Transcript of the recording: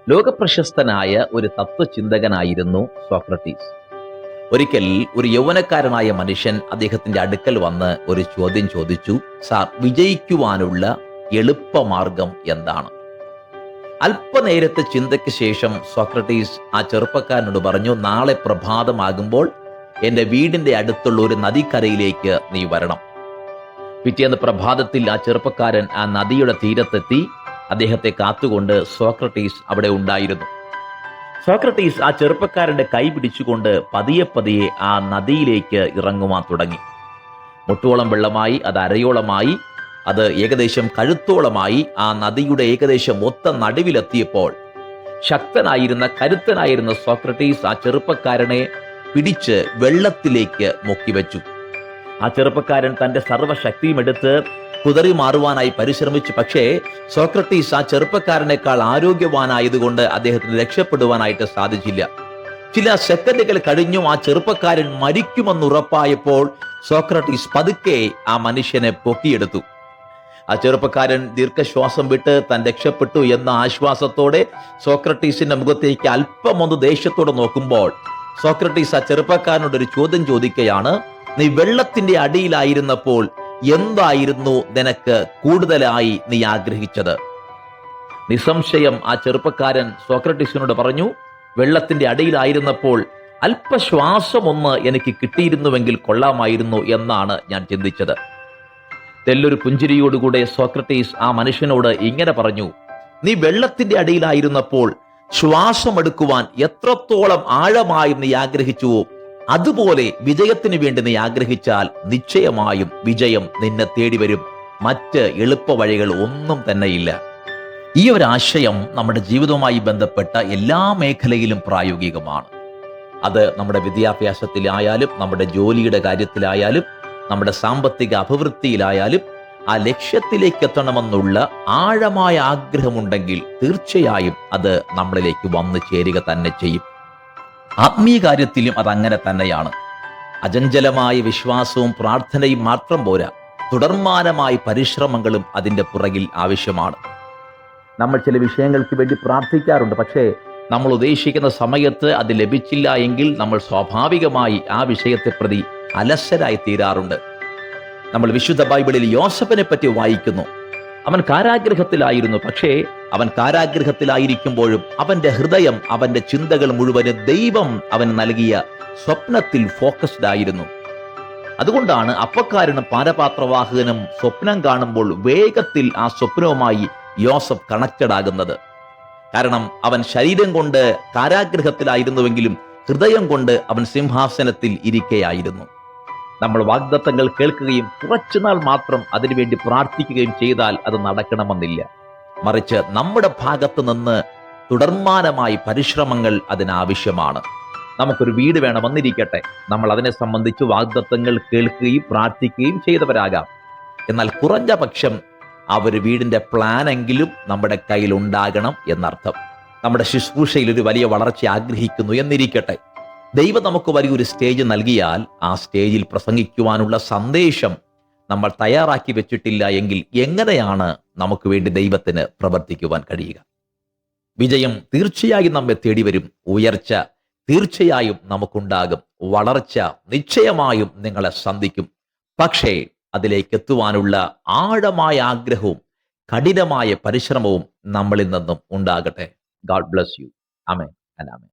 ലോകപ്രശസ്തനായ ഒരു തത്വചിന്തകനായിരുന്നു സോക്രട്ടീസ്. ഒരിക്കൽ ഒരു യൗവനക്കാരനായ മനുഷ്യൻ അദ്ദേഹത്തിന്റെ അടുക്കൽ വന്ന് ഒരു ചോദ്യം ചോദിച്ചു. സാർ, വിജയിക്കുവാനുള്ള എളുപ്പമാർഗം എന്താണ്? അല്പനേരത്തെ ചിന്തയ്ക്ക് ശേഷം സോക്രട്ടീസ് ആ ചെറുപ്പക്കാരനോട് പറഞ്ഞു, നാളെ പ്രഭാതമാകുമ്പോൾ എൻ്റെ വീടിന്റെ അടുത്തുള്ള ഒരു നദിക്കരയിലേക്ക് നീ വരണം. പിറ്റേന്ന് പ്രഭാതത്തിൽ ആ ചെറുപ്പക്കാരൻ ആ നദിയുടെ തീരത്തെത്തി. അദ്ദേഹത്തെ കാത്തുകൊണ്ട് സോക്രട്ടീസ് അവിടെ ഉണ്ടായിരുന്നു. സോക്രട്ടീസ് ആ ചെറുപ്പക്കാരന്റെ കൈ പിടിച്ചുകൊണ്ട് പതിയെ പതിയെ ആ നദിയിലേക്ക് ഇറങ്ങുവാൻ തുടങ്ങി. മുട്ടോളം വെള്ളമായി, അത് അരയോളമായി, അത് ഏകദേശം കഴുത്തോളമായി. ആ നദിയുടെ ഏകദേശം ഒത്ത നടുവിലെത്തിയപ്പോൾ കരുത്തനായിരുന്ന സോക്രട്ടീസ് ആ ചെറുപ്പക്കാരനെ പിടിച്ച് വെള്ളത്തിലേക്ക് മുക്കിവെച്ചു. ആ ചെറുപ്പക്കാരൻ തന്റെ സർവ്വശക്തിയും എടുത്ത് കുതറി മാറുവാനായി പരിശ്രമിച്ചു. പക്ഷേ സോക്രട്ടീസ് ആ ചെറുപ്പക്കാരനേക്കാൾ ആരോഗ്യവാനായതുകൊണ്ട് അദ്ദേഹത്തിന് രക്ഷപ്പെടുവാനായിട്ട് സാധിച്ചില്ല. ചില സെക്കൻഡുകൾ കഴിഞ്ഞു. ആ ചെറുപ്പക്കാരൻ മരിക്കുമെന്നുറപ്പായപ്പോൾ സോക്രട്ടീസ് പതുക്കെ ആ മനുഷ്യനെ പൊക്കിയെടുത്തു. ആ ചെറുപ്പക്കാരൻ ദീർഘശ്വാസം വിട്ട് താൻ രക്ഷപ്പെട്ടു എന്ന ആശ്വാസത്തോടെ സോക്രട്ടീസിന്റെ മുഖത്തേക്ക് അല്പമൊന്ന് ദേഷ്യത്തോടെ നോക്കുമ്പോൾ സോക്രട്ടീസ് ആ ചെറുപ്പക്കാരനോട് ഒരു ചോദ്യം ചോദിക്കുകയാണ്. നീ വെള്ളത്തിന്റെ അടിയിലായിരുന്നപ്പോൾ എന്തായിരുന്നു നിനക്ക് കൂടുതലായി നീ ആഗ്രഹിച്ചത്? നിസ്സംശയം ആ ചെറുപ്പക്കാരൻ സോക്രട്ടീസിനോട് പറഞ്ഞു, വെള്ളത്തിന്റെ അടിയിലായിരുന്നപ്പോൾ അല്പശ്വാസമൊന്ന് എനിക്ക് കിട്ടിയിരുന്നുവെങ്കിൽ കൊള്ളാമായിരുന്നു എന്നാണ് ഞാൻ ചിന്തിച്ചത്. തെല്ലൊരു പുഞ്ചിരിയോടുകൂടെ സോക്രട്ടീസ് ആ മനുഷ്യനോട് ഇങ്ങനെ പറഞ്ഞു, നീ വെള്ളത്തിന്റെ അടിയിലായിരുന്നപ്പോൾ ശ്വാസമെടുക്കുവാൻ എത്രത്തോളം ആഴമായി നീ ആഗ്രഹിച്ചുവോ അതുപോലെ വിജയത്തിന് വേണ്ടി നീ ആഗ്രഹിച്ചാൽ നിശ്ചയമായും വിജയം നിന്നെ തേടി വരും. മറ്റ് എളുപ്പ വഴികൾ ഒന്നും തന്നെയില്ല. ഈ ഒരു ആശയം നമ്മുടെ ജീവിതവുമായി ബന്ധപ്പെട്ട എല്ലാ മേഖലയിലും പ്രായോഗികമാണ്. അത് നമ്മുടെ വിദ്യാഭ്യാസത്തിലായാലും, നമ്മുടെ ജോലിയുടെ കാര്യത്തിലായാലും, നമ്മുടെ സാമ്പത്തിക അഭിവൃദ്ധിയിലായാലും ആ ലക്ഷ്യത്തിലേക്ക് എത്തണമെന്നുള്ള ആഴമായ ആഗ്രഹമുണ്ടെങ്കിൽ തീർച്ചയായും അത് നമ്മളിലേക്ക് വന്നു ചേരുക തന്നെ ചെയ്യും. ആത്മീയ കാര്യത്തിലും അതങ്ങനെ തന്നെയാണ്. അചഞ്ചലമായ വിശ്വാസവും പ്രാർത്ഥനയും മാത്രം പോരാ, തുടർമാനമായ പരിശ്രമങ്ങളും അതിൻ്റെ പുറകിൽ ആവശ്യമാണ്. നമ്മൾ ചില വിഷയങ്ങൾക്ക് വേണ്ടി പ്രാർത്ഥിക്കാറുണ്ട്. പക്ഷേ നമ്മൾ ഉദ്ദേശിക്കുന്ന സമയത്ത് അത് ലഭിച്ചില്ല എങ്കിൽ നമ്മൾ സ്വാഭാവികമായി ആ വിഷയത്തെ പ്രതി അലസരായി തീരാറുണ്ട്. നമ്മൾ വിശുദ്ധ ബൈബിളിൽ യോസഫിനെ പറ്റി വായിക്കുന്നു. അവൻ കാരാഗ്രഹത്തിലായിരുന്നു. പക്ഷേ അവൻ കാരാഗ്രഹത്തിലായിരിക്കുമ്പോഴും അവന്റെ ഹൃദയം, അവന്റെ ചിന്തകൾ മുഴുവനും ദൈവം അവന് നൽകിയ സ്വപ്നത്തിൽ ഫോക്കസ്ഡ് ആയിരുന്നു. അതുകൊണ്ടാണ് അപ്പക്കാരനും പാനപാത്രവാഹകനും സ്വപ്നം കാണുമ്പോൾ വേഗത്തിൽ ആ സ്വപ്നവുമായി യോസഫ് കണക്റ്റഡ് ആകുന്നത്. കാരണം അവൻ ശരീരം കൊണ്ട് കാരാഗ്രഹത്തിലായിരുന്നുവെങ്കിലും ഹൃദയം കൊണ്ട് അവൻ സിംഹാസനത്തിൽ ഇരിക്കുകയായിരുന്നു. നമ്മൾ വാഗ്ദത്തങ്ങൾ കേൾക്കുകയും കുറച്ചുനാൾ മാത്രം അതിനുവേണ്ടി പ്രാർത്ഥിക്കുകയും ചെയ്താൽ അത് നടക്കണമെന്നില്ല. മറിച്ച് നമ്മുടെ ഭാഗത്ത് നിന്ന് തുടർമാനമായി പരിശ്രമങ്ങൾ അതിനാവശ്യമാണ്. നമുക്കൊരു വീട് വേണമെന്നിരിക്കട്ടെ, നമ്മൾ അതിനെ സംബന്ധിച്ച് വാഗ്ദത്തങ്ങൾ കേൾക്കുകയും പ്രാർത്ഥിക്കുകയും ചെയ്തവരാകാം. എന്നാൽ കുറഞ്ഞ പക്ഷം ആ ഒരു വീടിന്റെ പ്ലാനെങ്കിലും നമ്മുടെ കയ്യിൽ ഉണ്ടാകണം എന്നർത്ഥം. നമ്മുടെ ശുശ്രൂഷയിൽ ഒരു വലിയ വളർച്ച ആഗ്രഹിക്കുന്നു എന്നിരിക്കട്ടെ, ദൈവം നമുക്ക് വലിയൊരു സ്റ്റേജ് നൽകിയാൽ ആ സ്റ്റേജിൽ പ്രസംഗിക്കുവാനുള്ള സന്ദേശം നമ്മൾ തയ്യാറാക്കി വെച്ചിട്ടില്ല എങ്കിൽ എങ്ങനെയാണ് നമുക്ക് വേണ്ടി ദൈവത്തിന് പ്രവർത്തിക്കുവാൻ കഴിയുക? വിജയം തീർച്ചയായും നമ്മെ തേടി വരും. ഉയർച്ച തീർച്ചയായും നമുക്കുണ്ടാകും. വളർച്ച നിശ്ചയമായും നിങ്ങളെ സന്ധിക്കും. പക്ഷേ അതിലേക്ക് എത്തുവാനുള്ള ആഴമായ ആഗ്രഹവും കഠിനമായ പരിശ്രമവും നമ്മളിൽ നിന്നും ഉണ്ടാകട്ടെ. God bless you. Amen and amen.